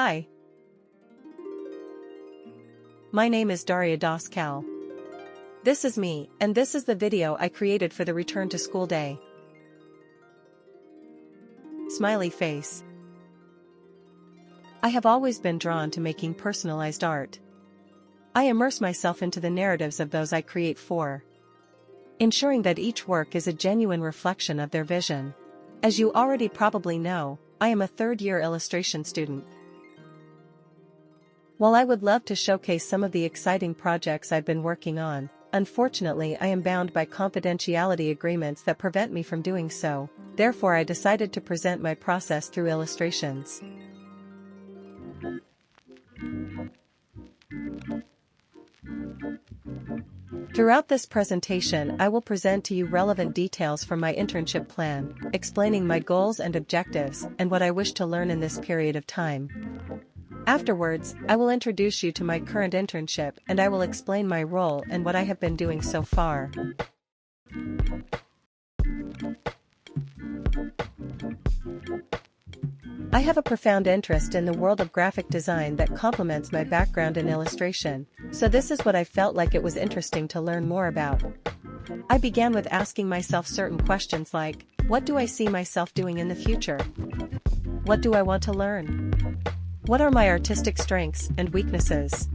Hi. My name is Daria Doskal. This is me, and this is the video I created for the return to school day. Smiley face. I have always been drawn to making personalized art. I immerse myself into the narratives of those I create for, ensuring that each work is a genuine reflection of their vision. As you already probably know, I am a third-year illustration student. While I would love to showcase some of the exciting projects I've been working on, unfortunately I am bound by confidentiality agreements that prevent me from doing so. Therefore I decided to present my process through illustrations. Throughout this presentation I will present to you relevant details from my internship plan, explaining my goals and objectives and what I wish to learn in this period of time. Afterwards, I will introduce you to my current internship and I will explain my role and what I have been doing so far. I have a profound interest in the world of graphic design that complements my background in illustration, so this is what I felt like it was interesting to learn more about. I began with asking myself certain questions like, what do I see myself doing in the future? What do I want to learn? What are my artistic strengths and weaknesses?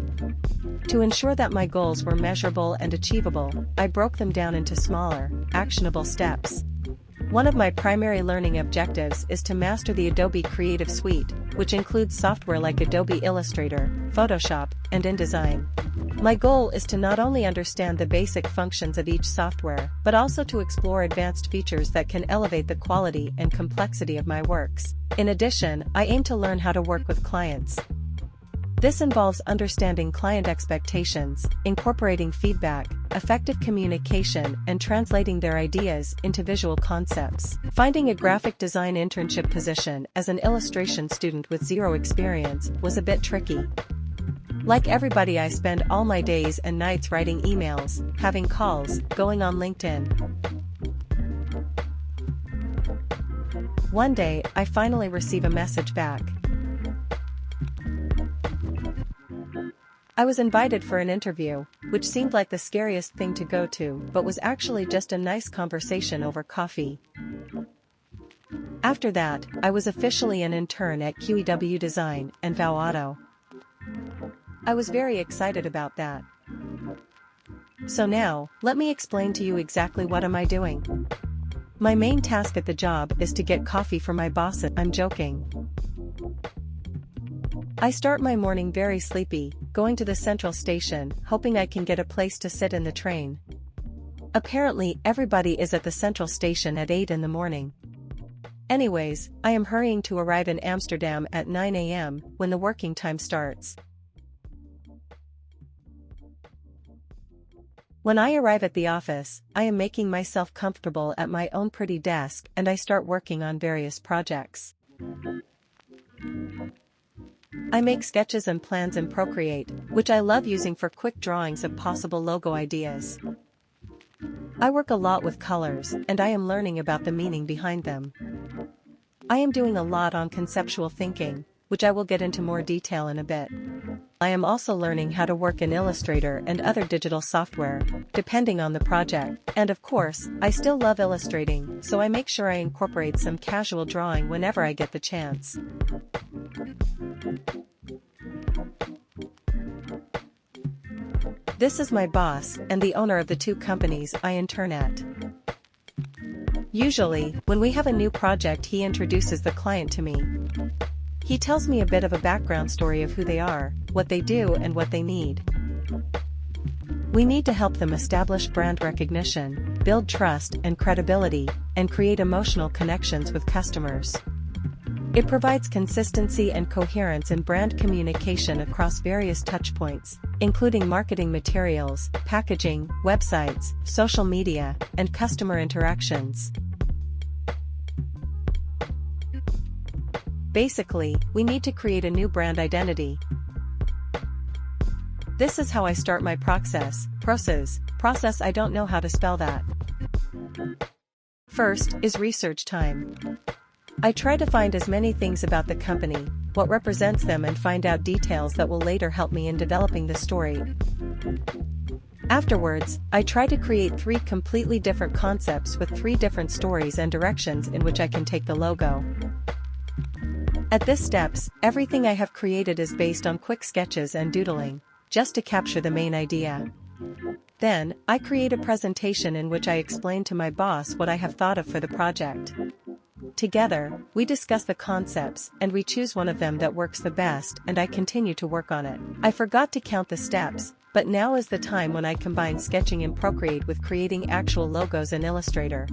To ensure that my goals were measurable and achievable, I broke them down into smaller, actionable steps. One of my primary learning objectives is to master the Adobe Creative Suite, which includes software like Adobe Illustrator, Photoshop, and InDesign. My goal is to not only understand the basic functions of each software, but also to explore advanced features that can elevate the quality and complexity of my works. In addition, I aim to learn how to work with clients. This involves understanding client expectations, incorporating feedback, effective communication, and translating their ideas into visual concepts. Finding a graphic design internship position as an illustration student with zero experience was a bit tricky. Like everybody, I spend all my days and nights writing emails, having calls, going on LinkedIn. One day, I finally receive a message back. I was invited for an interview, which seemed like the scariest thing to go to, but was actually just a nice conversation over coffee. After that, I was officially an intern at QEW Design and VOW Auto. I was very excited about that. So now, let me explain to you exactly what am I doing. My main task at the job is to get coffee for my boss. I'm joking. I start my morning very sleepy, going to the central station, hoping I can get a place to sit in the train. Apparently, everybody is at the central station at 8 in the morning. Anyways, I am hurrying to arrive in Amsterdam at 9 a.m. when the working time starts. When I arrive at the office, I am making myself comfortable at my own pretty desk and I start working on various projects. I make sketches and plans in Procreate, which I love using for quick drawings of possible logo ideas. I work a lot with colors, and I am learning about the meaning behind them. I am doing a lot on conceptual thinking, which I will get into more detail in a bit. I am also learning how to work in Illustrator and other digital software, depending on the project, and of course, I still love illustrating, so I make sure I incorporate some casual drawing whenever I get the chance. This is my boss and the owner of the two companies I intern at. Usually, when we have a new project, he introduces the client to me. He tells me a bit of a background story of who they are, what they do, and what they need. We need to help them establish brand recognition, build trust and credibility, and create emotional connections with customers. It provides consistency and coherence in brand communication across various touchpoints, including marketing materials, packaging, websites, social media, and customer interactions. Basically, we need to create a new brand identity. This is how I start my process. I don't know how to spell that. First is research time. I try to find as many things about the company, what represents them, and find out details that will later help me in developing the story. Afterwards, I try to create 3 completely different concepts with 3 different stories and directions in which I can take the logo. At this steps, everything I have created is based on quick sketches and doodling, just to capture the main idea. Then, I create a presentation in which I explain to my boss what I have thought of for the project. Together, we discuss the concepts, and we choose one of them that works the best, and I continue to work on it. I forgot to count the steps, but now is the time when I combine sketching in Procreate with creating actual logos in Illustrator.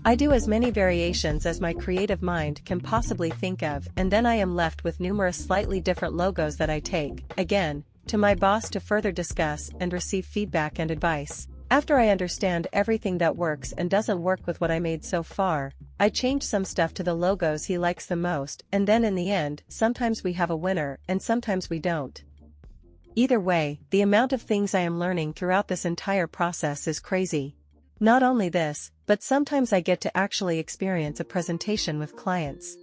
I do as many variations as my creative mind can possibly think of, and then I am left with numerous slightly different logos that I take, again, to my boss to further discuss and receive feedback and advice. After I understand everything that works and doesn't work with what I made so far, I change some stuff to the logos he likes the most, and then in the end, sometimes we have a winner and sometimes we don't. Either way, the amount of things I am learning throughout this entire process is crazy. Not only this, but sometimes I get to actually experience a presentation with clients.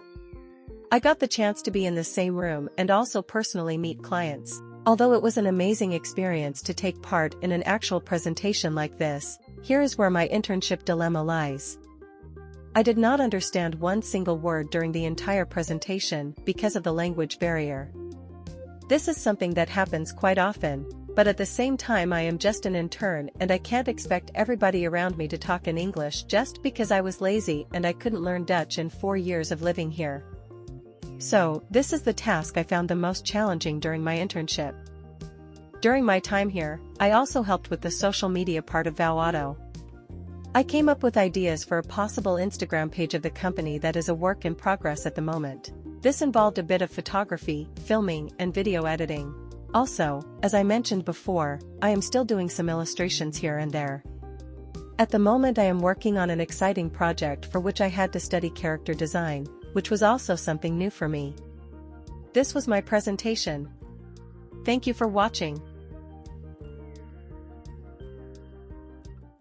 I got the chance to be in the same room and also personally meet clients. Although it was an amazing experience to take part in an actual presentation like this, here is where my internship dilemma lies. I did not understand one single word during the entire presentation because of the language barrier. This is something that happens quite often, but at the same time I am just an intern and I can't expect everybody around me to talk in English just because I was lazy and I couldn't learn Dutch in 4 years of living here. So, this is the task I found the most challenging during my internship. During my time here, I also helped with the social media part of VOW Auto. I came up with ideas for a possible Instagram page of the company that is a work in progress at the moment. This involved a bit of photography, filming, and video editing. Also, as I mentioned before, I am still doing some illustrations here and there. At the moment I am working on an exciting project for which I had to study character design, which was also something new for me. This was my presentation. Thank you for watching.